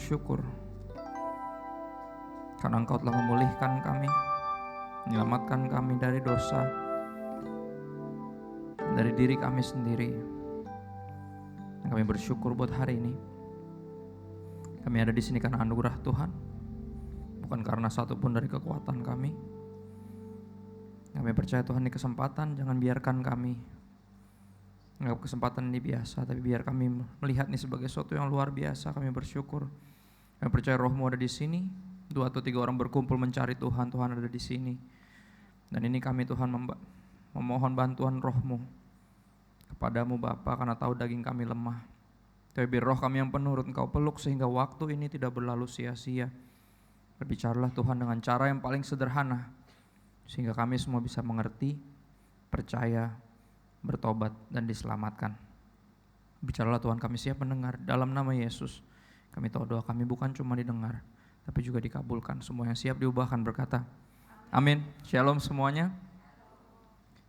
bersyukur karena Engkau telah memulihkan kami, menyelamatkan kami dari dosa, dari diri kami sendiri. Dan kami bersyukur buat hari ini. Kami ada di sini karena anugerah Tuhan, bukan karena satupun dari kekuatan kami. Kami percaya Tuhan ini kesempatan, jangan biarkan kami anggap kesempatan ini biasa, tapi biar kami melihat ini sebagai sesuatu yang luar biasa. Kami bersyukur. Kami percaya Roh-Mu ada di sini. 2 atau 3 orang berkumpul mencari Tuhan, Tuhan ada di sini. Dan ini kami Tuhan memohon bantuan Roh-Mu kepadamu Bapa, karena tahu daging kami lemah. Tapi biar Roh kami yang penurut Engkau peluk sehingga waktu ini tidak berlalu sia-sia. Berbicaralah Tuhan dengan cara yang paling sederhana, sehingga kami semua bisa mengerti, percaya, bertobat dan diselamatkan. Bicaralah Tuhan, kami siap mendengar. Dalam nama Yesus kami tahu doa kami bukan cuma didengar, tapi juga dikabulkan. Semua yang siap diubahkan berkata amin. Shalom semuanya.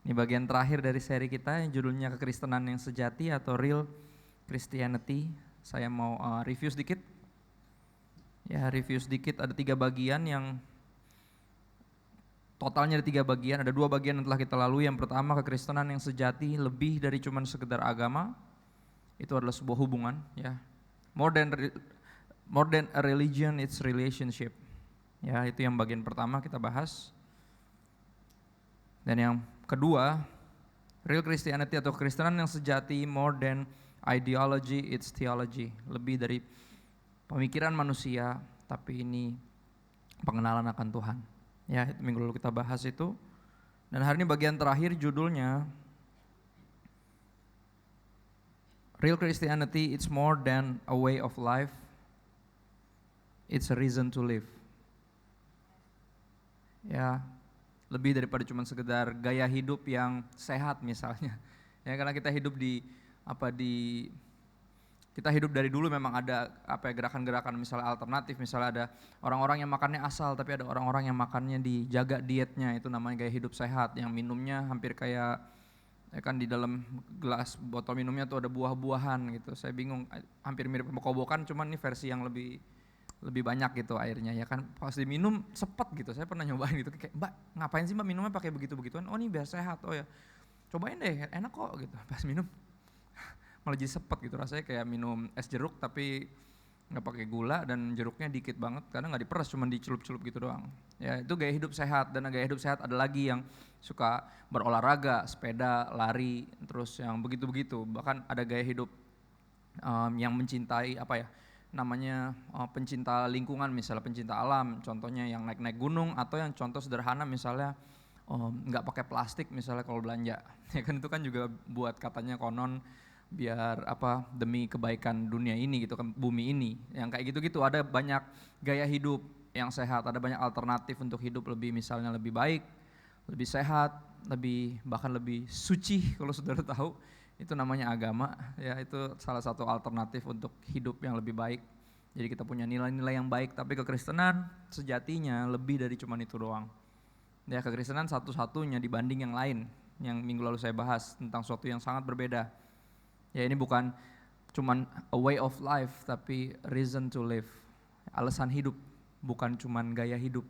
Ini bagian terakhir dari seri kita yang judulnya Kekristenan yang Sejati atau Real Christianity. Saya mau review sedikit. Review sedikit. Ada 3 bagian yang totalnya ada 3 bagian, ada 2 bagian yang telah kita lalui. Yang pertama, kekristenan yang sejati lebih dari cuma sekedar agama. Itu adalah sebuah hubungan, ya. More than a religion, it's relationship. Ya, itu yang bagian pertama kita bahas. Dan yang kedua, real Christianity atau kekristenan yang sejati, more than ideology, it's theology. Lebih dari pemikiran manusia, tapi ini pengenalan akan Tuhan. Ya, itu minggu lalu kita bahas itu. Dan hari ini bagian terakhir judulnya Real Christianity, it's more than a way of life, it's a reason to live. Ya, lebih daripada cuma sekedar gaya hidup yang sehat misalnya. Ya, karena kita hidup kita hidup dari dulu memang ada gerakan-gerakan misalnya alternatif, misalnya ada orang-orang yang makannya asal, tapi ada orang-orang yang makannya dijaga dietnya, itu namanya gaya hidup sehat, yang minumnya hampir kayak kan di dalam gelas botol minumnya tuh ada buah-buahan gitu. Saya bingung, hampir mirip sama kobokan, cuman ini versi yang lebih banyak gitu airnya, ya kan. Pas diminum sepet gitu. Saya pernah nyobain gitu, kayak Mbak ngapain sih Mbak minumnya pakai begitu-begituan? Oh ini biar sehat. Oh ya cobain deh, enak kok gitu. Pas minum malah jadi sepet gitu, rasanya kayak minum es jeruk tapi nggak pakai gula dan jeruknya dikit banget karena nggak diperes, cuma dicelup-celup gitu doang. Ya itu gaya hidup sehat. Dan gaya hidup sehat ada lagi yang suka berolahraga, sepeda, lari, terus yang begitu-begitu. Bahkan ada gaya hidup yang mencintai pencinta lingkungan, misalnya pencinta alam, contohnya yang naik-naik gunung, atau yang contoh sederhana misalnya nggak pakai plastik misalnya kalau belanja. Ya kan itu kan juga buat katanya konon biar demi kebaikan dunia ini gitu kan, bumi ini. Yang kayak gitu-gitu ada banyak gaya hidup yang sehat, ada banyak alternatif untuk hidup misalnya lebih baik, lebih sehat, bahkan lebih suci kalau saudara tahu. Itu namanya agama, ya itu salah satu alternatif untuk hidup yang lebih baik. Jadi kita punya nilai-nilai yang baik, tapi kekristenan sejatinya lebih dari cuma itu doang. Ya kekristenan satu-satunya dibanding yang lain, yang minggu lalu saya bahas tentang sesuatu yang sangat berbeda. Ya ini bukan cuman a way of life, tapi reason to live. Alasan hidup, bukan cuman gaya hidup,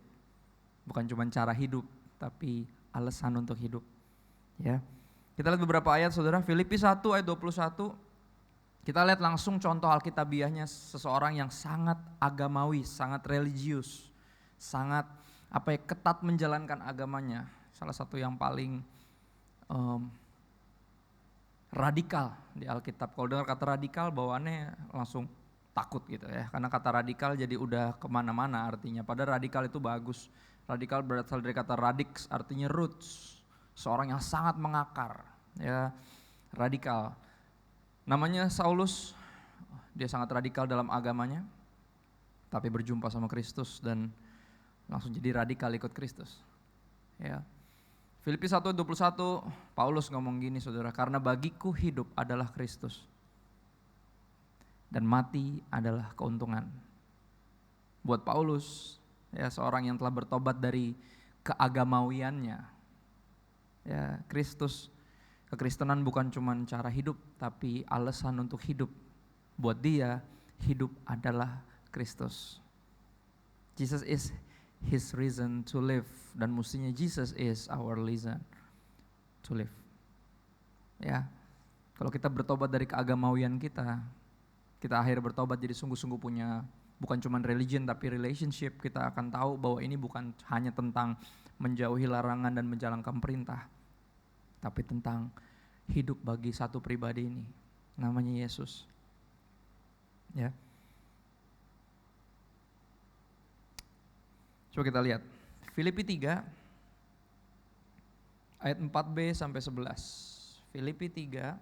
bukan cuman cara hidup, tapi alasan untuk hidup. Ya. Kita lihat beberapa ayat saudara, Filipi 1 ayat 21. Kita lihat langsung contoh alkitabiahnya seseorang yang sangat agamawi, sangat religius, sangat ketat menjalankan agamanya. Salah satu yang paling radikal di Alkitab. Kalau dengar kata radikal bawaannya langsung takut gitu ya, karena kata radikal jadi udah kemana-mana artinya. Padahal radikal itu bagus. Radikal berasal dari kata radix, artinya roots, seorang yang sangat mengakar, ya radikal. Namanya Saulus, dia sangat radikal dalam agamanya, tapi berjumpa sama Kristus dan langsung jadi radikal ikut Kristus. Ya. Filipi 1:21, Paulus ngomong gini saudara, karena bagiku hidup adalah Kristus dan mati adalah keuntungan. Buat Paulus, ya seorang yang telah bertobat dari keagamawiannya, ya Kristus, kekristenan bukan cuma cara hidup, tapi alasan untuk hidup. Buat dia, hidup adalah Kristus. Jesus is his reason to live, dan mestinya Jesus is our reason to live. Ya, kalau kita bertobat dari keagamawian kita akhir bertobat jadi sungguh-sungguh punya bukan cuma religion tapi relationship. Kita akan tahu bahwa ini bukan hanya tentang menjauhi larangan dan menjalankan perintah, tapi tentang hidup bagi satu pribadi ini, namanya Yesus. Ya. Coba kita lihat Filipi 3 ayat 4b sampai 11. Filipi 3.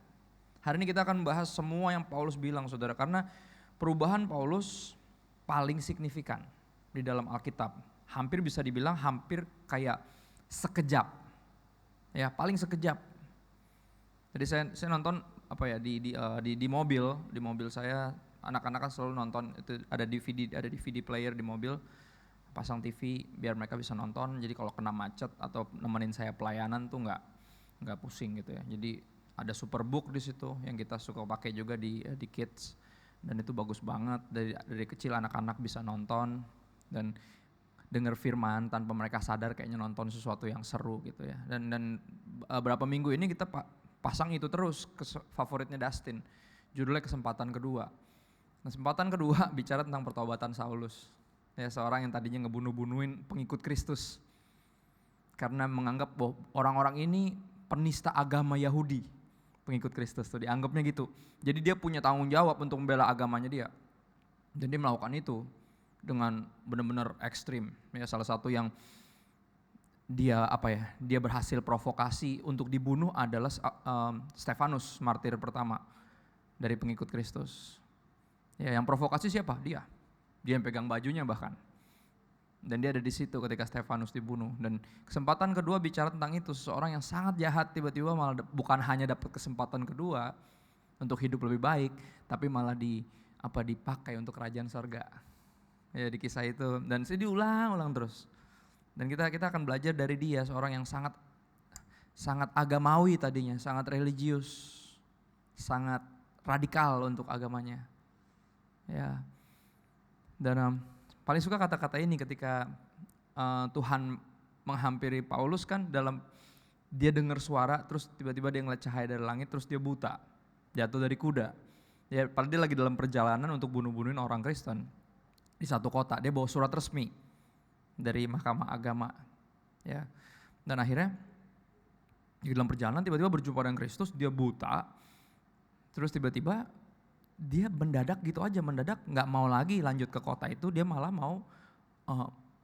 Hari ini kita akan bahas semua yang Paulus bilang, saudara, karena perubahan Paulus paling signifikan di dalam Alkitab. Hampir bisa dibilang hampir kayak sekejap. Ya, paling sekejap. Jadi saya nonton di mobil saya, anak-anak kan selalu nonton, itu ada DVD player di mobil, pasang TV biar mereka bisa nonton. Jadi kalau kena macet atau nemenin saya pelayanan tuh nggak pusing gitu ya. Jadi ada Superbook di situ yang kita suka pakai juga di kids, dan itu bagus banget. Dari kecil anak-anak bisa nonton dan dengar firman tanpa mereka sadar kayaknya nonton sesuatu yang seru gitu ya. Dan berapa minggu ini kita pasang itu terus, favoritnya Dustin. Judulnya Kesempatan Kedua. Kesempatan kedua bicara tentang pertobatan Saulus. Ya, seorang yang tadinya ngebunuh-bunuhin pengikut Kristus karena menganggap bahwa orang-orang ini penista agama Yahudi. Pengikut Kristus tuh dianggapnya gitu. Jadi dia punya tanggung jawab untuk membela agamanya dia. Dan dia melakukan itu dengan benar-benar ekstrim. Ya, salah satu yang dia berhasil provokasi untuk dibunuh adalah Stefanus, martir pertama dari pengikut Kristus. Ya, yang provokasi siapa? Dia yang pegang bajunya bahkan. Dan dia ada di situ ketika Stefanus dibunuh. Dan kesempatan kedua bicara tentang itu, seseorang yang sangat jahat tiba-tiba malah bukan hanya dapat kesempatan kedua untuk hidup lebih baik, tapi malah dipakai untuk kerajaan sorga. Ya, di kisah itu, dan saya diulang-ulang terus. Dan kita akan belajar dari dia, seorang yang sangat agamawi tadinya, sangat religius, sangat radikal untuk agamanya. Ya. Dan paling suka kata-kata ini ketika Tuhan menghampiri Paulus kan, dia dengar suara, terus tiba-tiba dia ngeliat cahaya dari langit, terus dia buta, jatuh dari kuda. Ya, padahal dia lagi dalam perjalanan untuk bunuh-bunuhin orang Kristen di satu kota. Dia bawa surat resmi dari Mahkamah Agama. Ya, dan akhirnya di dalam perjalanan tiba-tiba berjumpa dengan Kristus, dia buta, terus tiba-tiba dia mendadak nggak mau lagi lanjut ke kota itu, dia malah mau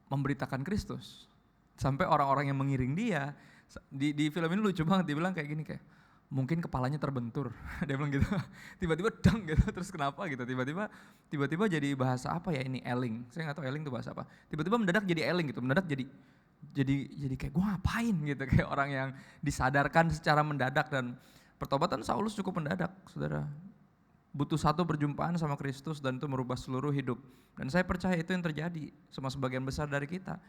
memberitakan Kristus. Sampai orang-orang yang mengiring dia, di film ini lucu banget, dia bilang kayak gini, kayak mungkin kepalanya terbentur. Dia bilang gitu, tiba-tiba dang gitu, terus kenapa gitu, tiba-tiba jadi bahasa apa ya ini, eling, saya nggak tahu eling itu bahasa apa, tiba-tiba mendadak jadi eling gitu, mendadak jadi kayak gue ngapain gitu, kayak orang yang disadarkan secara mendadak. Dan pertobatan Saulus cukup mendadak, saudara. Butuh satu perjumpaan sama Kristus dan itu merubah seluruh hidup. Dan saya percaya itu yang terjadi sama sebagian besar dari kita.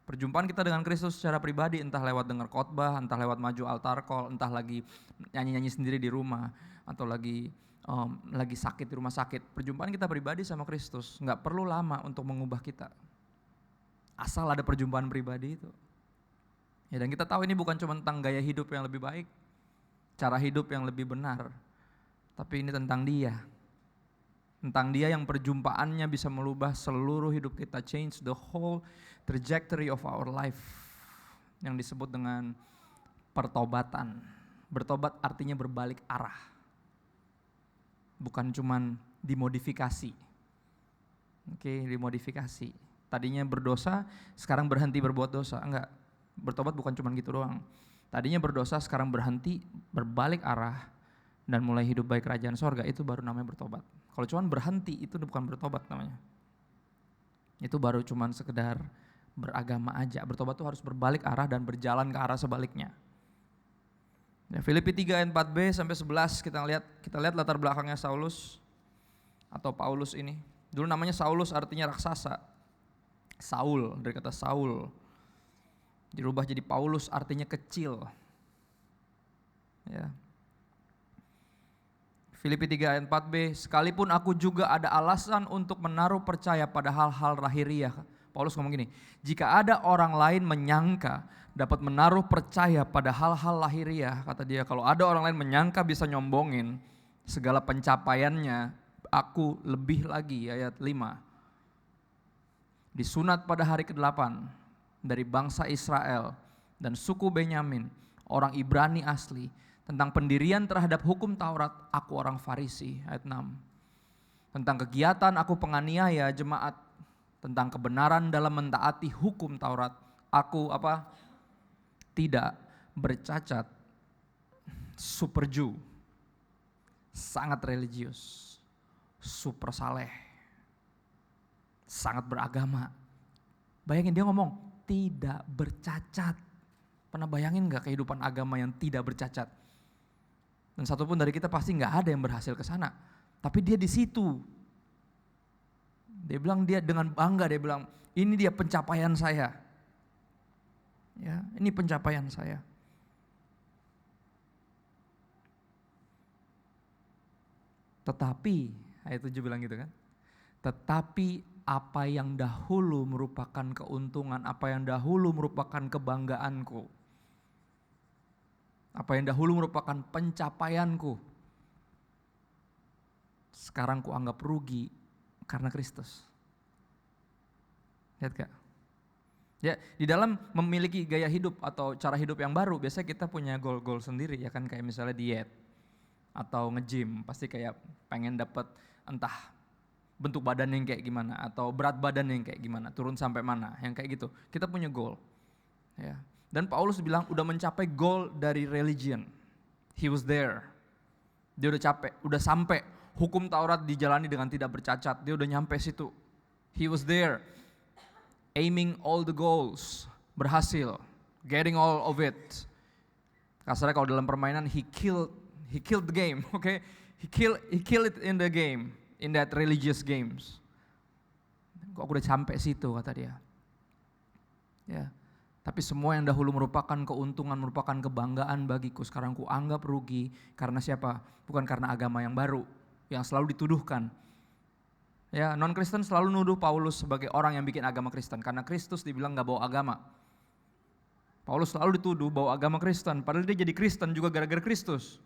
Perjumpaan kita dengan Kristus secara pribadi, entah lewat dengar khotbah, entah lewat maju altar call, entah lagi nyanyi-nyanyi sendiri di rumah, atau lagi sakit di rumah sakit. Perjumpaan kita pribadi sama Kristus nggak perlu lama untuk mengubah kita, asal ada perjumpaan pribadi itu. Ya, dan kita tahu ini bukan cuma tentang gaya hidup yang lebih baik, cara hidup yang lebih benar, tapi ini tentang dia. Tentang dia yang perjumpaannya bisa merubah seluruh hidup kita, change the whole trajectory of our life, yang disebut dengan pertobatan. Bertobat artinya berbalik arah, bukan cuman dimodifikasi. Dimodifikasi. Tadinya berdosa, sekarang berhenti berbuat dosa. Enggak, bertobat bukan cuman gitu doang. Tadinya berdosa, sekarang berhenti, berbalik arah, dan mulai hidup baik kerajaan sorga. Itu baru namanya bertobat. Kalau cuman berhenti, itu bukan bertobat namanya. Itu baru cuman sekedar beragama aja. Bertobat itu harus berbalik arah dan berjalan ke arah sebaliknya. Ya, Filipi 3 ayat 4b sampai 11 kita lihat latar belakangnya Saulus atau Paulus ini. Dulu namanya Saulus, artinya raksasa. Saul, dari kata Saul dirubah jadi Paulus, artinya kecil. Ya. Filipi 3 ayat 4b, sekalipun aku juga ada alasan untuk menaruh percaya pada hal-hal lahiriah. Paulus ngomong gini, jika ada orang lain menyangka dapat menaruh percaya pada hal-hal lahiriah, kata dia, kalau ada orang lain menyangka bisa nyombongin segala pencapaiannya, aku lebih lagi, ayat 5. Disunat pada hari ke-8 dari bangsa Israel dan suku Benyamin, orang Ibrani asli, tentang pendirian terhadap hukum Taurat, aku orang Farisi, ayat 6. Tentang kegiatan aku penganiaya jemaat, tentang kebenaran dalam mentaati hukum Taurat, aku apa? Tidak bercacat, super Jew, sangat religius, super saleh, sangat beragama. Bayangin dia ngomong, tidak bercacat. Pernah bayangin gak kehidupan agama yang tidak bercacat? Dan satupun dari kita pasti gak ada yang berhasil ke sana. Tapi dia di situ. Dia bilang, dia dengan bangga, dia bilang, ini dia pencapaian saya. Ya, ini pencapaian saya. Tetapi, ayat 7 bilang gitu kan. Tetapi apa yang dahulu merupakan keuntungan, apa yang dahulu merupakan kebanggaanku, apa yang dahulu merupakan pencapaianku, sekarang ku anggap rugi karena Kristus. Lihat gak? Ya, di dalam memiliki gaya hidup atau cara hidup yang baru, biasanya kita punya goal-goal sendiri ya kan, kayak misalnya diet atau nge-gym, pasti kayak pengen dapat entah bentuk badan yang kayak gimana atau berat badan yang kayak gimana, turun sampai mana, yang kayak gitu. Kita punya goal. Ya. Dan Paulus bilang udah mencapai goal dari religion. He was there. Dia udah capek, udah sampai hukum Taurat dijalani dengan tidak bercacat. Dia udah nyampe situ. He was there. Aiming all the goals. Berhasil. Getting all of it. Kasarnya kalau dalam permainan he killed the game, okay? He killed it in the game. In that religious games. Kok aku udah sampai situ, kata dia. Ya. Tapi semua yang dahulu merupakan keuntungan, merupakan kebanggaan bagiku, sekarang ku anggap rugi. Karena siapa? Bukan karena agama yang baru, yang selalu dituduhkan. Ya, non-Kristen selalu nuduh Paulus sebagai orang yang bikin agama Kristen. Karena Kristus dibilang gak bawa agama. Paulus selalu dituduh bawa agama Kristen, padahal dia jadi Kristen juga gara-gara Kristus.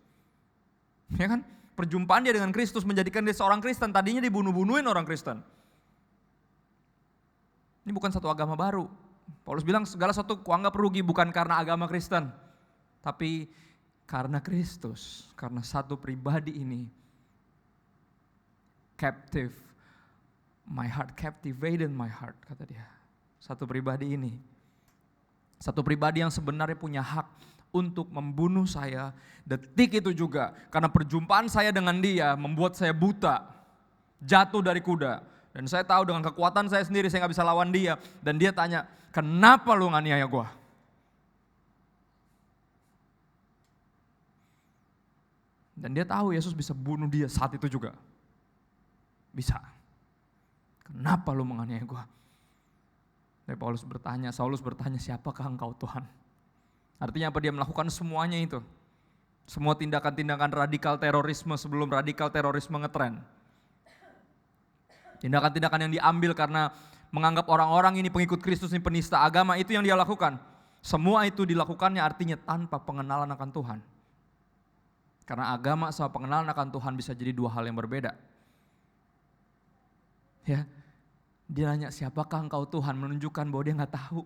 Ya kan? Perjumpaan dia dengan Kristus menjadikan dia seorang Kristen. Tadinya dibunuh-bunuhin orang Kristen. Ini bukan satu agama baru. Paulus bilang segala sesuatu kuanggap rugi bukan karena agama Kristen, tapi karena Kristus, karena satu pribadi ini captivated my heart, kata dia. Satu pribadi ini, satu pribadi yang sebenarnya punya hak untuk membunuh saya detik itu juga, karena perjumpaan saya dengan dia membuat saya buta, jatuh dari kuda. Dan saya tahu dengan kekuatan saya sendiri saya gak bisa lawan dia. Dan dia tanya, kenapa lu nganiaya gue? Dan dia tahu Yesus bisa bunuh dia saat itu juga. Bisa. Kenapa lu menganiaya gue? Dan Saulus bertanya, siapakah engkau Tuhan? Artinya apa? Dia melakukan semuanya itu. Semua tindakan-tindakan radikal terorisme sebelum radikal terorisme ngetren. Tindakan-tindakan yang diambil karena menganggap orang-orang ini pengikut Kristus ini penista agama, itu yang dia lakukan. Semua itu dilakukannya artinya tanpa pengenalan akan Tuhan. Karena agama sama pengenalan akan Tuhan bisa jadi dua hal yang berbeda. Ya, dia nanya siapakah engkau Tuhan, menunjukkan bahwa dia nggak tahu.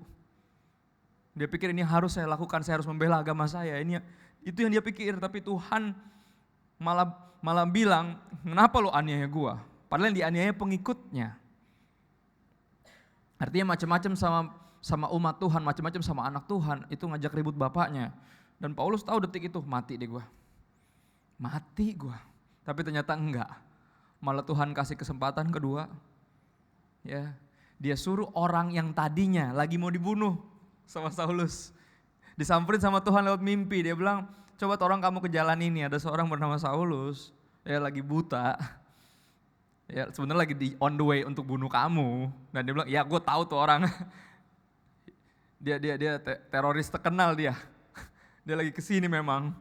Dia pikir ini harus saya lakukan, saya harus membela agama saya. Itu yang dia pikir, tapi Tuhan malah bilang, kenapa lo aniaya gua? Padahal yang dianiaya pengikutnya. Artinya macam-macam sama umat Tuhan, macam-macam sama anak Tuhan, itu ngajak ribut bapaknya. Dan Paulus tahu detik itu, mati deh gua. Mati gua. Tapi ternyata enggak. Malah Tuhan kasih kesempatan kedua. Ya, dia suruh orang yang tadinya lagi mau dibunuh sama Saulus, disamperin sama Tuhan lewat mimpi. Dia bilang, coba tolong kamu ke jalan ini, ada seorang bernama Saulus, ya lagi buta. Ya sebenarnya lagi on the way untuk bunuh kamu. Dan dia bilang, ya gue tahu tuh orang. dia teroris terkenal dia. Dia lagi kesini memang.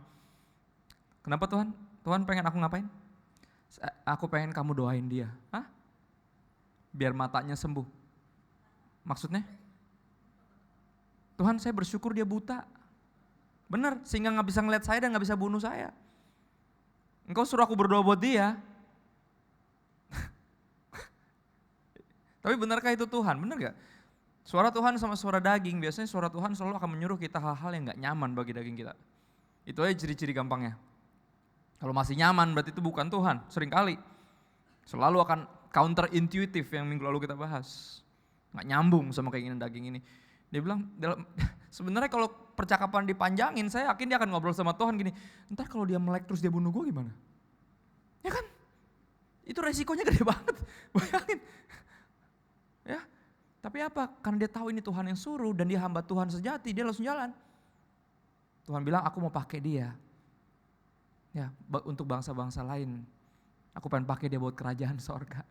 Kenapa Tuhan? Tuhan pengen aku ngapain? Aku pengen kamu doain dia. Hah? Biar matanya sembuh. Maksudnya? Tuhan, saya bersyukur dia buta. Benar, sehingga gak bisa ngeliat saya dan gak bisa bunuh saya. Engkau suruh aku berdoa buat dia. Tapi benarkah itu Tuhan? Benar gak? Suara Tuhan sama suara daging, biasanya suara Tuhan selalu akan menyuruh kita hal-hal yang gak nyaman bagi daging kita. Itu aja ciri-ciri gampangnya. Kalau masih nyaman berarti itu bukan Tuhan, seringkali. Selalu akan counter intuitif yang minggu lalu kita bahas. Gak nyambung sama keinginan daging ini. Dia bilang, sebenarnya kalau percakapan dipanjangin, saya yakin dia akan ngobrol sama Tuhan gini, ntar kalau dia melek terus dia bunuh gue gimana? Ya kan? Itu resikonya gede banget, bayangin. Ya, tapi apa? Karena dia tahu ini Tuhan yang suruh dan dia hamba Tuhan sejati, dia langsung jalan. Tuhan bilang, aku mau pakai dia. Ya, untuk bangsa-bangsa lain. Aku pengen pakai dia buat kerajaan sorga.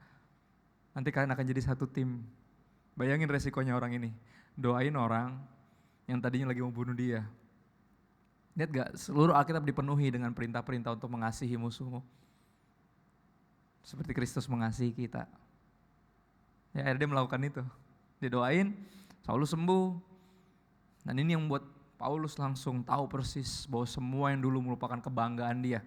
Nanti kalian akan jadi satu tim. Bayangin resikonya orang ini. Doain orang yang tadinya lagi mau bunuh dia. Lihat gak? Seluruh Alkitab dipenuhi dengan perintah-perintah untuk mengasihi musuhmu. Seperti Kristus mengasihi kita. Ya, akhirnya dia melakukan itu. Dia doain, Saulus sembuh. Dan ini yang membuat Paulus langsung tahu persis bahwa semua yang dulu merupakan kebanggaan dia.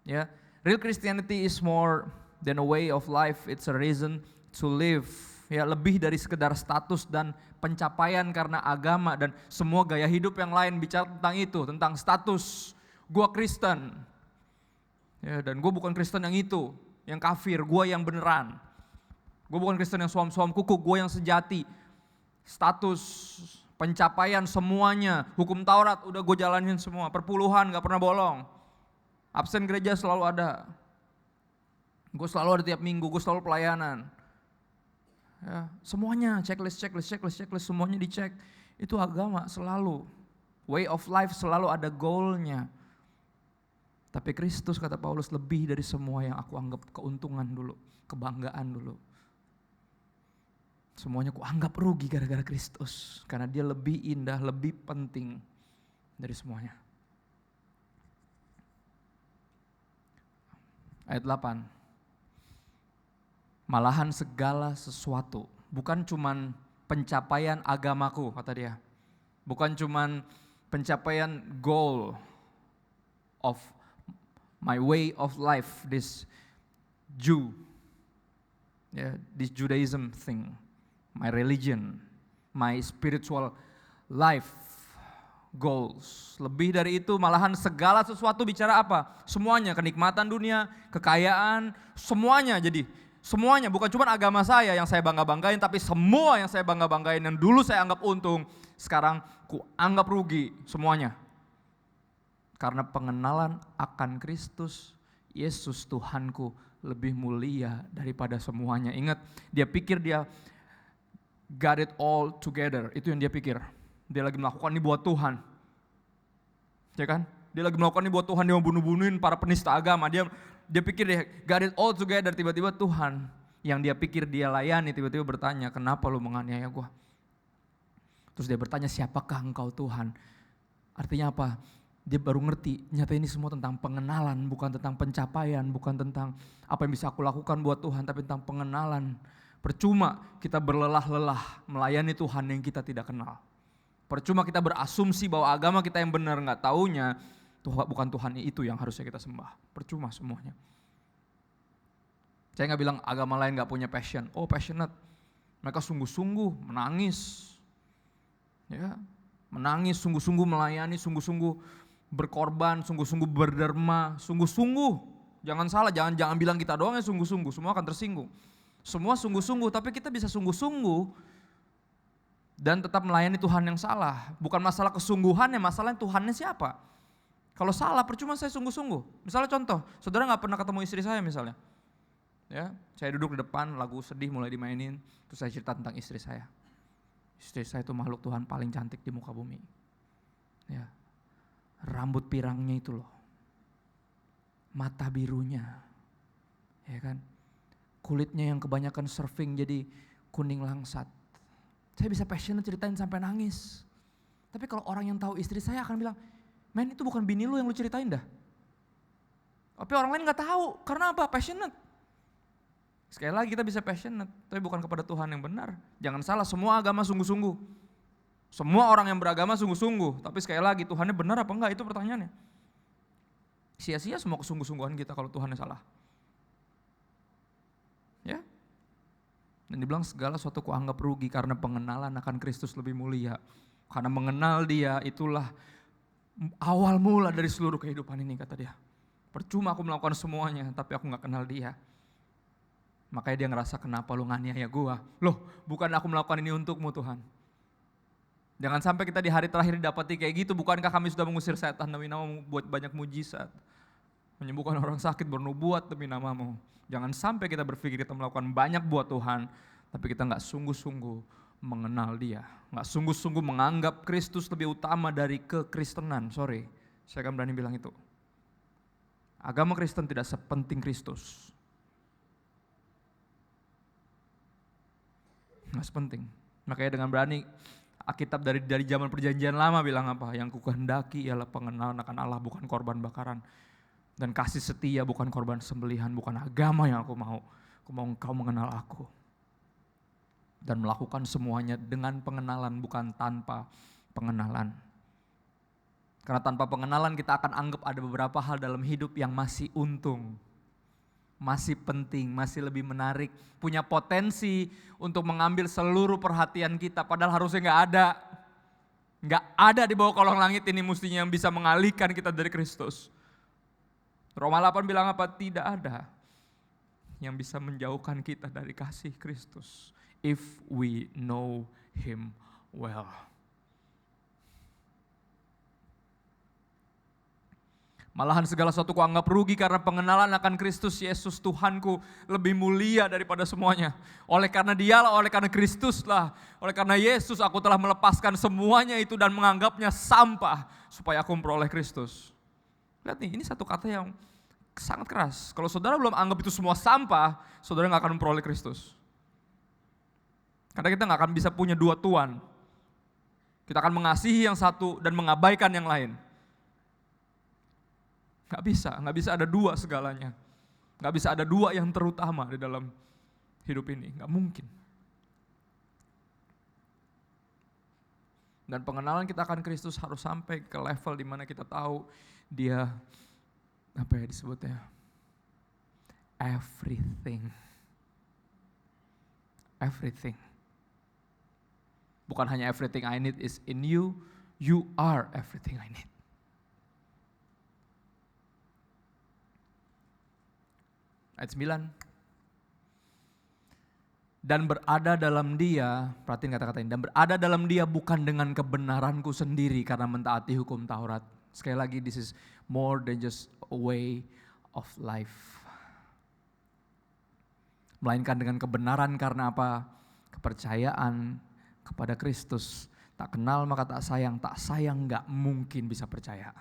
Ya, real Christianity is more than a way of life, it's a reason to live. Ya, lebih dari sekedar status dan pencapaian karena agama dan semua gaya hidup yang lain bicara tentang itu, tentang status. Gua Kristen. Ya, dan gue bukan Kristen yang itu, yang kafir, gue yang beneran. Gue bukan Kristen yang suam-suam kuku, gue yang sejati. Status, pencapaian semuanya, hukum Taurat udah gue jalanin semua, perpuluhan gak pernah bolong. Absen gereja selalu ada. Gue selalu ada tiap minggu, gue selalu pelayanan. Ya, semuanya checklist, semuanya dicek. Itu agama selalu. Way of life selalu ada goalnya. Tapi Kristus, kata Paulus, lebih dari semua yang aku anggap keuntungan dulu, kebanggaan dulu. Semuanya aku anggap rugi gara-gara Kristus. Karena dia lebih indah, lebih penting dari semuanya. Ayat 8. Malahan segala sesuatu, bukan cuman pencapaian agamaku, kata dia. Bukan cuman pencapaian goal of my way of life, this Jew, this Judaism thing, my religion, my spiritual life goals. Lebih dari itu, malahan segala sesuatu bicara apa? Semuanya, kenikmatan dunia, kekayaan, semuanya jadi. Semuanya, bukan cuma agama saya yang saya bangga-banggain, tapi semua yang saya bangga-banggain yang dulu saya anggap untung, sekarang ku anggap rugi semuanya. Karena pengenalan akan Kristus, Yesus Tuhanku lebih mulia daripada semuanya. Ingat, dia pikir dia got it all together, itu yang dia pikir. Dia lagi melakukan ini buat Tuhan. Ya kan? Dia lagi melakukan ini buat Tuhan, dia mau bunuh-bunuhin para penista agama. Dia pikir dia got it all together, tiba-tiba Tuhan yang dia pikir dia layani tiba-tiba bertanya, kenapa lu menganiaya gua? Terus dia bertanya, siapakah engkau Tuhan? Artinya apa? Dia baru ngerti, nyata ini semua tentang pengenalan, bukan tentang pencapaian, bukan tentang apa yang bisa aku lakukan buat Tuhan, tapi tentang pengenalan. Percuma kita berlelah-lelah melayani Tuhan yang kita tidak kenal. Percuma kita berasumsi bahwa agama kita yang benar, gak taunya bukan Tuhan itu yang harusnya kita sembah. Percuma semuanya. Saya gak bilang agama lain gak punya passion. Oh, passionate. Mereka sungguh-sungguh menangis. Ya, menangis, sungguh-sungguh melayani, sungguh-sungguh berkorban, sungguh-sungguh berderma, sungguh-sungguh. Jangan salah, jangan bilang kita doang yang sungguh-sungguh, semua akan tersinggung. Semua sungguh-sungguh, tapi kita bisa sungguh-sungguh dan tetap melayani Tuhan yang salah. Bukan masalah kesungguhannya, masalahnya Tuhannya siapa. Kalau salah, percuma saya sungguh-sungguh. Misalnya contoh, saudara gak pernah ketemu istri saya misalnya. Ya, saya duduk di depan, lagu sedih mulai dimainin, terus saya cerita tentang istri saya. Istri saya itu makhluk Tuhan paling cantik di muka bumi. Ya, rambut pirangnya itu loh, mata birunya, ya kan, kulitnya yang kebanyakan surfing jadi kuning langsat. Saya bisa passionate ceritain sampai nangis. Tapi kalau orang yang tahu istri saya akan bilang, men itu bukan bini lu yang lu ceritain dah. Tapi orang lain gak tahu, karena apa? Passionate. Sekali lagi kita bisa passionate, tapi bukan kepada Tuhan yang benar. Jangan salah, semua agama sungguh-sungguh. Semua orang yang beragama sungguh-sungguh, tapi sekali lagi Tuhannya benar apa enggak, itu pertanyaannya. Sia-sia semua kesungguh-sungguhan kita kalau Tuhannya salah. Ya. Dan dibilang segala sesuatu kuanggap rugi karena pengenalan akan Kristus lebih mulia. Karena mengenal Dia itulah awal mula dari seluruh kehidupan ini, kata dia. Percuma aku melakukan semuanya, tapi aku gak kenal Dia. Makanya dia ngerasa, kenapa lu nganiaya gua? Loh, bukan aku melakukan ini untukmu Tuhan. Jangan sampai kita di hari terakhir didapati kayak gitu. Bukankah kami sudah mengusir setan demi namamu, buat banyak mujizat, menyembuhkan orang sakit, bernubuat demi namamu. Jangan sampai kita berpikir kita melakukan banyak buat Tuhan, tapi kita gak sungguh-sungguh mengenal Dia. Gak sungguh-sungguh menganggap Kristus lebih utama dari kekristenan. Sorry, saya akan berani bilang itu. Agama Kristen tidak sepenting Kristus. Gak sepenting. Makanya dengan berani Alkitab dari zaman perjanjian lama bilang apa? Yang kukehendaki ialah pengenalan akan Allah, bukan korban bakaran. Dan kasih setia bukan korban sembelihan, bukan agama yang aku mau. Aku mau engkau mengenal aku. Dan melakukan semuanya dengan pengenalan, bukan tanpa pengenalan. Karena tanpa pengenalan kita akan anggap ada beberapa hal dalam hidup yang masih untung, masih penting, masih lebih menarik, punya potensi untuk mengambil seluruh perhatian kita, padahal harusnya gak ada. Gak ada di bawah kolong langit ini mestinya yang bisa mengalihkan kita dari Kristus. Roma 8 bilang apa? Tidak ada yang bisa menjauhkan kita dari kasih Kristus. If we know Him well. Malahan segala sesuatu kuanggap rugi karena pengenalan akan Kristus Yesus Tuhanku lebih mulia daripada semuanya. Oleh karena Dialah, oleh karena Kristuslah, oleh karena Yesus aku telah melepaskan semuanya itu dan menganggapnya sampah supaya aku memperoleh Kristus. Lihat nih, ini satu kata yang sangat keras. Kalau saudara belum anggap itu semua sampah, saudara gak akan memperoleh Kristus. Karena kita gak akan bisa punya dua Tuhan. Kita akan mengasihi yang satu dan mengabaikan yang lain. Gak bisa ada dua segalanya. Gak bisa ada dua yang terutama di dalam hidup ini, gak mungkin. Dan pengenalan kita akan Kristus harus sampai ke level di mana kita tahu Dia, apa ya disebutnya, everything. Everything. Bukan hanya everything I need is in you, you are everything I need. Ayat 9. Dan berada dalam Dia, perhatiin kata-kata ini, dan berada dalam Dia bukan dengan kebenaranku sendiri karena mentaati hukum Taurat. Sekali lagi, this is more than just a way of life. Melainkan dengan kebenaran karena apa? Kepercayaan kepada Kristus. Tak kenal maka tak sayang gak mungkin bisa percaya.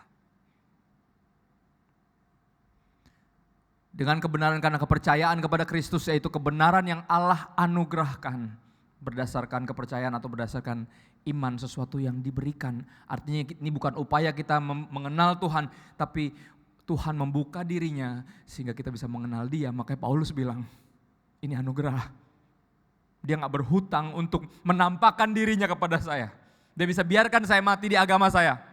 Dengan kebenaran karena kepercayaan kepada Kristus, yaitu kebenaran yang Allah anugerahkan berdasarkan kepercayaan atau berdasarkan iman, sesuatu yang diberikan. Artinya ini bukan upaya kita mengenal Tuhan, tapi Tuhan membuka dirinya sehingga kita bisa mengenal Dia. Makanya Paulus bilang, ini anugerah. Dia gak berhutang untuk menampakkan dirinya kepada saya. Dia bisa biarkan saya mati di agama saya.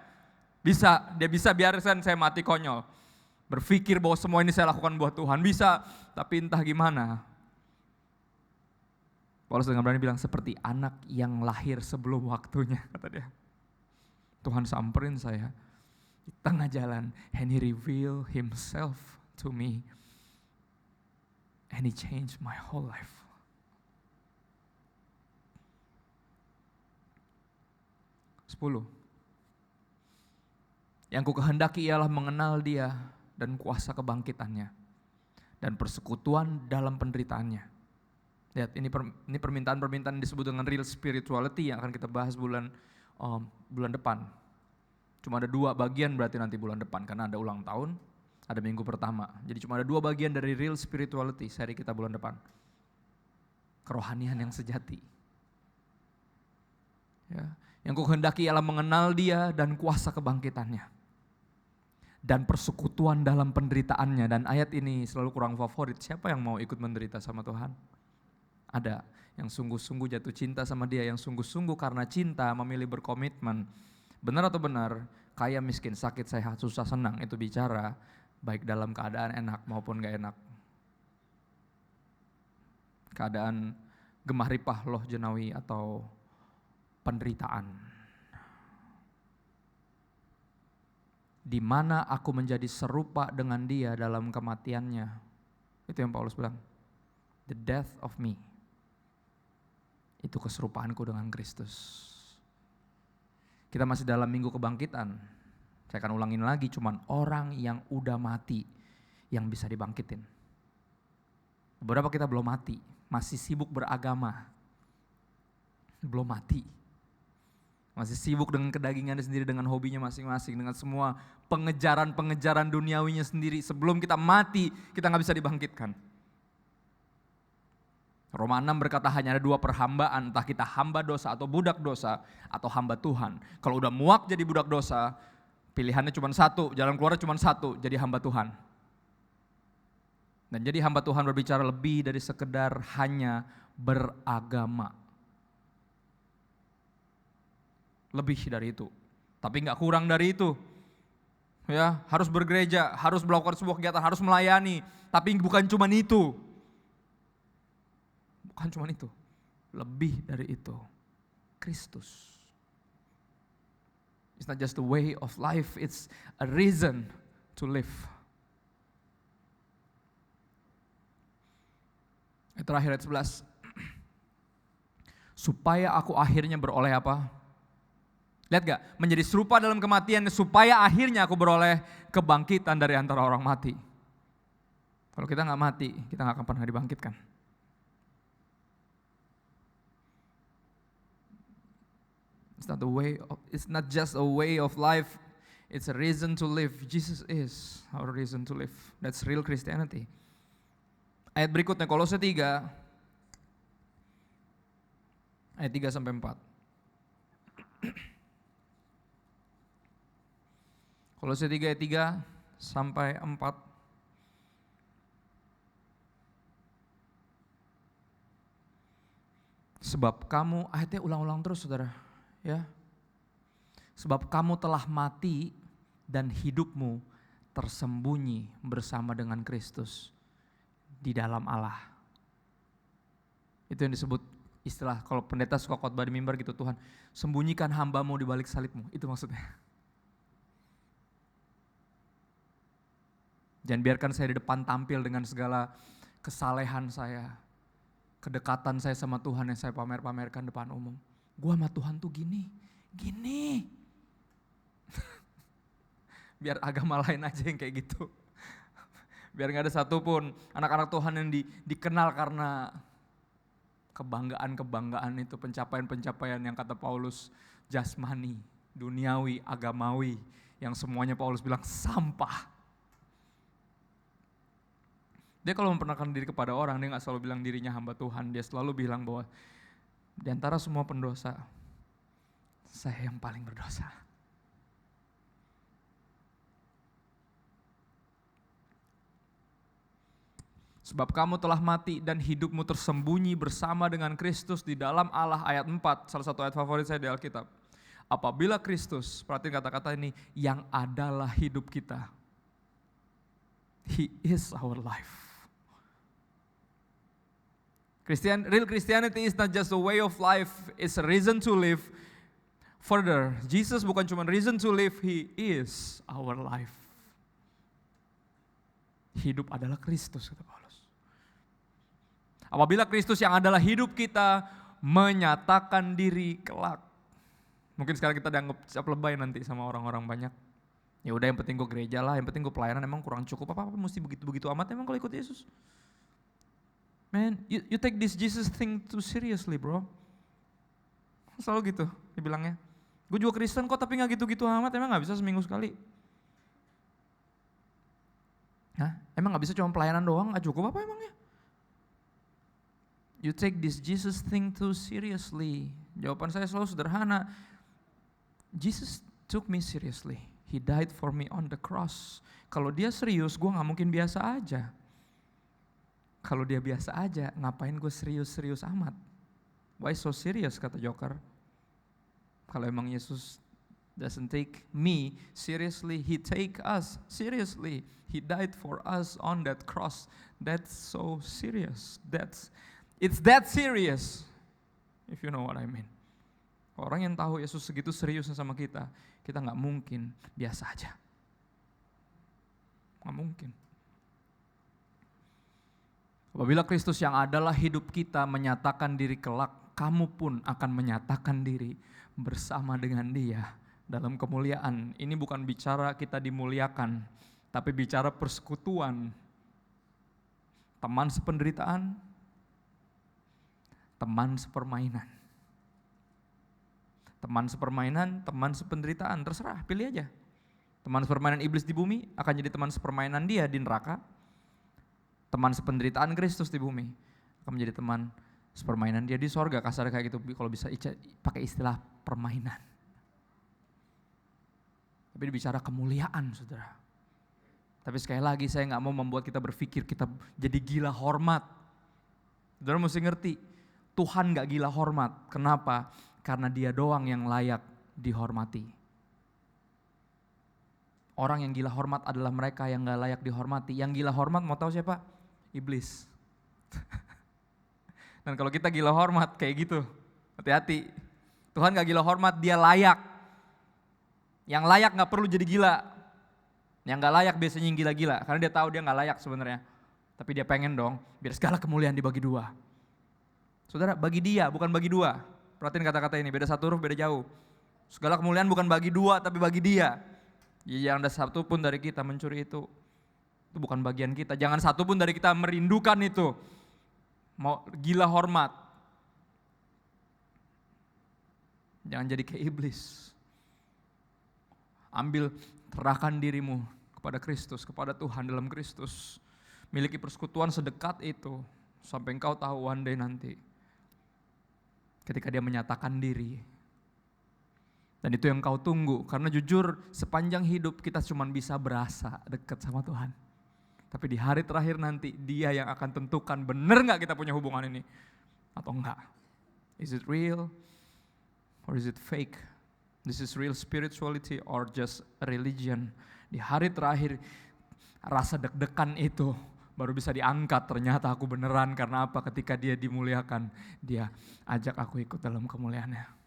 Dia bisa biarkan saya mati konyol. Berpikir bahwa semua ini saya lakukan buat Tuhan. Bisa, tapi entah gimana. Paulus dengan berani bilang, seperti anak yang lahir sebelum waktunya, kata dia. Tuhan samperin saya di tengah jalan, and He revealed Himself to me. And He changed my whole life. Sepuluh. Yang kukehendaki ialah mengenal Dia dan kuasa kebangkitannya dan persekutuan dalam penderitaannya. Lihat, ini permintaan-permintaan disebut dengan real spirituality yang akan kita bahas bulan depan. Cuma ada 2 bagian berarti nanti bulan depan karena ada ulang tahun, ada minggu pertama. Jadi cuma ada 2 bagian dari real spirituality seri kita bulan depan. Kerohanian yang sejati. Ya, yang kukehendaki ialah mengenal Dia dan kuasa kebangkitannya dan persekutuan dalam penderitaannya. Dan ayat ini selalu kurang favorit. Siapa yang mau ikut menderita sama Tuhan? Ada yang sungguh-sungguh jatuh cinta sama Dia, yang sungguh-sungguh karena cinta memilih berkomitmen. Benar atau benar, kaya miskin, sakit sehat, susah senang, itu bicara baik dalam keadaan enak maupun gak enak. Keadaan gemah ripah loh jenawi atau penderitaan. Di mana aku menjadi serupa dengan Dia dalam kematiannya. Itu yang Paulus bilang. The death of me. Itu keserupaanku dengan Kristus. Kita masih dalam minggu kebangkitan. Saya akan ulangin lagi, cuman orang yang udah mati yang bisa dibangkitin. Beberapa kita belum mati, masih sibuk beragama. Belum mati. Masih sibuk dengan kedagingannya sendiri, dengan hobinya masing-masing, dengan semua pengejaran-pengejaran duniawinya sendiri. Sebelum kita mati, kita gak bisa dibangkitkan. Roma 6 berkata hanya ada 2 perhambaan, entah kita hamba dosa atau budak dosa, atau hamba Tuhan. Kalau udah muak jadi budak dosa, pilihannya cuma satu, jalan keluarnya cuma satu, jadi hamba Tuhan. Dan jadi hamba Tuhan berbicara lebih dari sekedar hanya beragama. Lebih dari itu, tapi gak kurang dari itu. Ya, harus bergereja, harus melakukan sebuah kegiatan, harus melayani, tapi bukan cuma itu. Bukan cuma itu, lebih dari itu. Kristus. It's not just a way of life, it's a reason to live. Terakhir ayat 11. Supaya aku akhirnya beroleh apa? Lihat gak? Menjadi serupa dalam kematian supaya akhirnya aku beroleh kebangkitan dari antara orang mati. Kalau kita gak mati, kita gak akan pernah dibangkitkan. It's not just a way of life, it's a reason to live. Jesus is our reason to live. That's real Christianity. Ayat berikutnya Kolose 3 ayat 3 sampai 4. Kolose 3 ayat 3 sampai 4. Sebab kamu, ayatnya ulang-ulang terus saudara. Ya. Sebab kamu telah mati dan hidupmu tersembunyi bersama dengan Kristus di dalam Allah. Itu yang disebut istilah, kalau pendeta suka khotbah di mimbar gitu, Tuhan sembunyikan hambamu di balik salibmu. Itu maksudnya. Jangan biarkan saya di depan tampil dengan segala kesalehan saya, kedekatan saya sama Tuhan yang saya pamer-pamerkan depan umum. Gua sama Tuhan tuh gini. Biar agama lain aja yang kayak gitu. Biar gak ada satupun anak-anak Tuhan yang dikenal karena kebanggaan-kebanggaan itu, pencapaian-pencapaian yang kata Paulus jasmani, duniawi, agamawi, yang semuanya Paulus bilang sampah. Dia kalau memperkenalkan diri kepada orang, dia gak selalu bilang dirinya hamba Tuhan. Dia selalu bilang bahwa di antara semua pendosa, saya yang paling berdosa. Sebab kamu telah mati dan hidupmu tersembunyi bersama dengan Kristus di dalam Allah. Ayat 4, salah satu ayat favorit saya di Alkitab. Apabila Kristus, perhatiin kata-kata ini, yang adalah hidup kita. He is our life. Real Christianity is not just a way of life, it's a reason to live. Further, Jesus bukan cuma reason to live, He is our life. Hidup adalah Kristus, kata Paulus. Apabila Kristus yang adalah hidup kita menyatakan diri kelak. Mungkin sekarang kita dianggap cap lebay nanti sama orang-orang banyak. Ya udah, yang penting gue gereja lah, yang penting gue pelayanan, emang kurang cukup apa mesti begitu-begitu amat emang kalau ikut Yesus. Man, you take this Jesus thing too seriously, bro. Selalu gitu dibilangnya. Gue juga Kristen kok tapi gak gitu-gitu amat, emang gak bisa seminggu sekali? Hah? Emang gak bisa cuma pelayanan doang, gak cukup apa emangnya? You take this Jesus thing too seriously. Jawaban saya selalu sederhana. Jesus took me seriously. He died for me on the cross. Kalau dia serius, gue gak mungkin biasa aja. Kalau dia biasa aja, ngapain gue serius-serius amat? Why so serious, kata Joker. Kalau emang Yesus doesn't take me seriously, He take us seriously. He died for us on that cross. That's so serious. It's that serious, if you know what I mean. Orang yang tahu Yesus segitu seriusnya sama kita gak mungkin biasa aja. Gak mungkin. Apabila Kristus yang adalah hidup kita menyatakan diri kelak, kamu pun akan menyatakan diri bersama dengan Dia dalam kemuliaan. Ini bukan bicara kita dimuliakan, tapi bicara persekutuan. Teman sependeritaan, teman sepermainan. Teman sepermainan, teman sependeritaan, terserah, pilih aja. Teman sepermainan iblis di bumi akan jadi teman sepermainan dia di neraka. Teman sependeritaan Kristus di bumi akan menjadi teman sepermainan dia di sorga. Kasar kayak gitu, kalau bisa pakai istilah permainan. Tapi bicara kemuliaan, saudara. Tapi sekali lagi saya gak mau membuat kita berpikir kita jadi gila hormat. Saudara mesti ngerti, Tuhan gak gila hormat. Kenapa? Karena Dia doang yang layak dihormati. Orang yang gila hormat adalah mereka yang gak layak dihormati. Yang gila hormat mau tahu siapa? Iblis. Dan kalau kita gila hormat kayak gitu, hati-hati. Tuhan gak gila hormat, Dia layak. Yang layak gak perlu jadi gila. Yang gak layak biasanya yang gila-gila, karena dia tahu dia gak layak sebenarnya. Tapi dia pengen dong, biar segala kemuliaan dibagi dua. Saudara, bagi Dia, bukan bagi dua. Perhatiin kata-kata ini, beda satu huruf, beda jauh. Segala kemuliaan bukan bagi dua, tapi bagi Dia. Jangan ada satu pun dari kita mencuri itu. Itu bukan bagian kita. Jangan satu pun dari kita merindukan itu. Mau gila hormat. Jangan jadi kayak iblis. Ambil, serahkan dirimu kepada Kristus, kepada Tuhan dalam Kristus. Miliki persekutuan sedekat itu. Sampai engkau tahu one day nanti. Ketika Dia menyatakan diri. Dan itu yang kau tunggu. Karena jujur sepanjang hidup kita cuma bisa berasa dekat sama Tuhan. Tapi di hari terakhir nanti Dia yang akan tentukan benar gak kita punya hubungan ini atau enggak. Is it real or is it fake? This is real spirituality or just religion. Di hari terakhir rasa deg-degan itu baru bisa diangkat, ternyata aku beneran. Karena apa? Ketika Dia dimuliakan, Dia ajak aku ikut dalam kemuliaannya.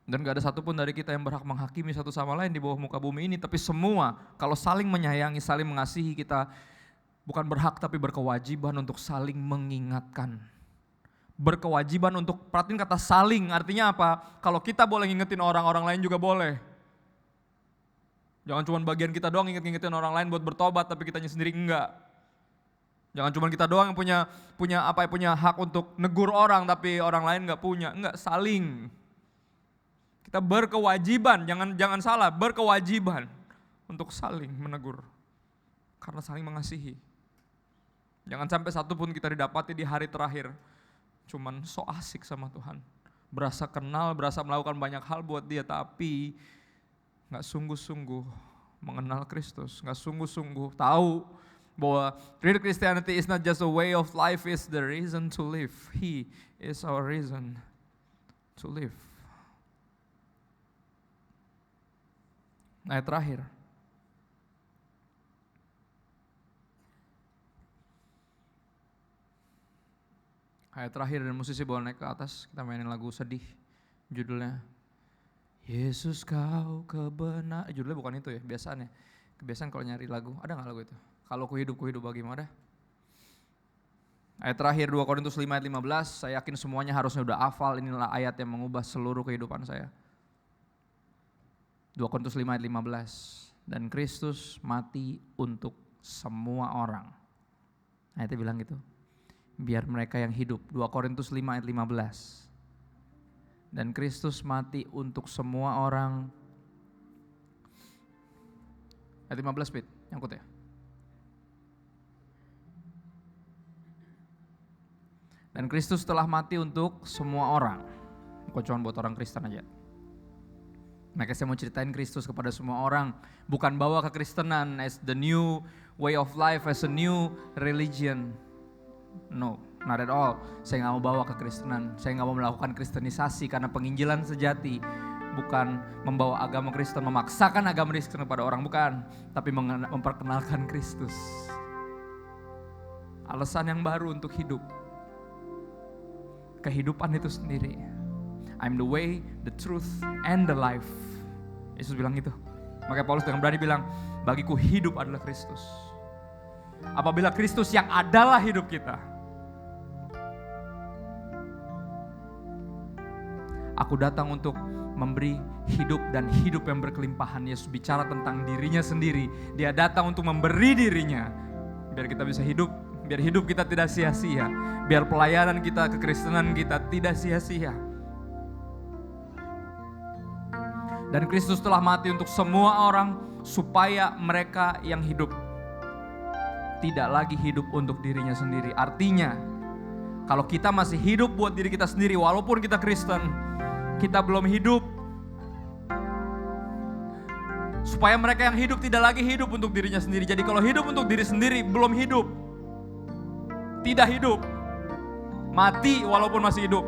Dan gak ada satupun dari kita yang berhak menghakimi satu sama lain di bawah muka bumi ini. Tapi semua kalau saling menyayangi, saling mengasihi, kita bukan berhak tapi berkewajiban untuk saling mengingatkan. Berkewajiban untuk, perhatiin kata saling, artinya apa? Kalau kita boleh ngingetin orang lain juga boleh. Jangan cuma bagian kita doang ngingetin orang lain buat bertobat, tapi kitanya sendiri enggak. Jangan cuma kita doang yang punya hak untuk negur orang, tapi orang lain enggak punya. Enggak, saling. Kita berkewajiban, jangan salah, berkewajiban untuk saling menegur. Karena saling mengasihi. Jangan sampai satu pun kita didapati di hari terakhir cuman so asik sama Tuhan. Berasa kenal, berasa melakukan banyak hal buat Dia, tapi gak sungguh-sungguh mengenal Kristus, gak sungguh-sungguh tahu bahwa real Christianity is not just a way of life, is the reason to live. He is our reason to live. Ayat terakhir. Ayat terakhir, dan musisi boleh naik ke atas, kita mainin lagu sedih. Judulnya Yesus kau kebenaran. Judulnya bukan itu ya, kebiasaan kalau nyari lagu, ada gak lagu itu? Kalau ku hidup bagimu, ada? Ayat terakhir 2 Korintus 5 ayat 15, saya yakin semuanya harusnya udah hafal, inilah ayat yang mengubah seluruh kehidupan saya. 2 Korintus 5 ayat 15, dan Kristus mati untuk semua orang. Ayatnya bilang gitu. Biar mereka yang hidup. 2 Korintus 5 ayat 15. Dan Kristus mati untuk semua orang. Ayat 15 Pit, nyangkut ya. Dan Kristus telah mati untuk semua orang. Bukan cuma buat orang Kristen aja. Maka saya mau ceritain Kristus kepada semua orang. Bukan bawa kekristenan as the new way of life, as a new religion. No, not at all. Saya gak mau bawa kekristenan. Saya gak mau melakukan kristenisasi karena penginjilan sejati bukan membawa agama Kristen, memaksakan agama Kristen kepada orang, bukan. Tapi memperkenalkan Kristus. Alasan yang baru untuk hidup. Kehidupan itu sendiri. I'm the way, the truth, and the life. Yesus bilang gitu. Makanya Paulus dengan berani bilang, bagiku hidup adalah Kristus. Apabila Kristus yang adalah hidup kita. Aku datang untuk memberi hidup dan hidup yang berkelimpahan. Yesus bicara tentang dirinya sendiri. Dia datang untuk memberi dirinya. Biar kita bisa hidup. Biar hidup kita tidak sia-sia. Biar pelayanan kita, kekristenan kita tidak sia-sia. Dan Kristus telah mati untuk semua orang supaya mereka yang hidup tidak lagi hidup untuk dirinya sendiri. Artinya, kalau kita masih hidup buat diri kita sendiri, walaupun kita Kristen, kita belum hidup. Supaya mereka yang hidup tidak lagi hidup untuk dirinya sendiri. Jadi kalau hidup untuk diri sendiri, belum hidup. Tidak hidup. Mati walaupun masih hidup.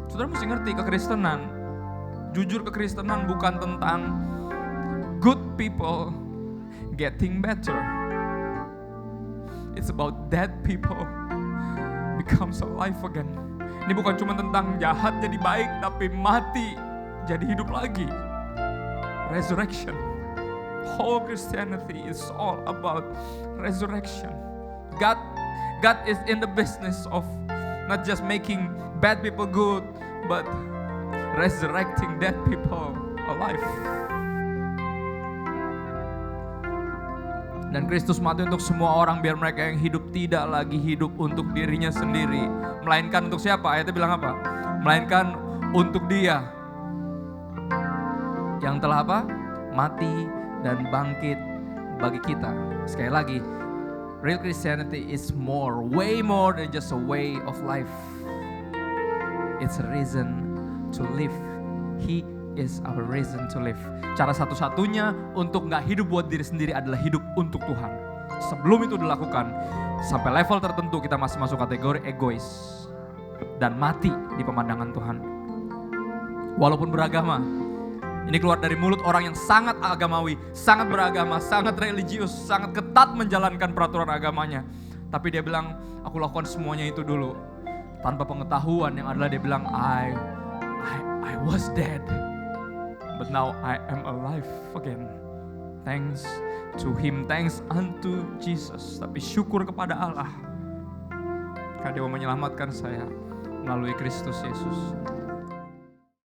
Saudara mesti ngerti kekristenan. Jujur kekristenan bukan tentang good people getting better. It's about dead people becomes alive again. Ini bukan cuma tentang jahat jadi baik, tapi mati jadi hidup lagi. Resurrection. Whole Christianity is all about resurrection. God is in the business of not just making bad people good, but resurrecting dead people alive. Dan Kristus mati untuk semua orang biar mereka yang hidup tidak lagi hidup untuk dirinya sendiri. Melainkan untuk siapa? Ayatnya bilang apa? Melainkan untuk Dia yang telah apa? Mati dan bangkit bagi kita. Sekali lagi, real Christianity is more, way more than just a way of life. It's a reason to live. He is our reason to live. Cara satu-satunya untuk gak hidup buat diri sendiri adalah hidup untuk Tuhan. Sebelum itu dilakukan, sampai level tertentu kita masih masuk kategori egois dan mati di pemandangan Tuhan. Walaupun beragama, ini keluar dari mulut orang yang sangat agamawi, sangat beragama, sangat religius, sangat ketat menjalankan peraturan agamanya. Tapi dia bilang, aku lakukan semuanya itu dulu tanpa pengetahuan yang adalah dia bilang, I was dead, but now I am alive again. Thanks to Him, thanks unto Jesus. Tapi syukur kepada Allah, karena Dia mau menyelamatkan saya melalui Kristus Yesus.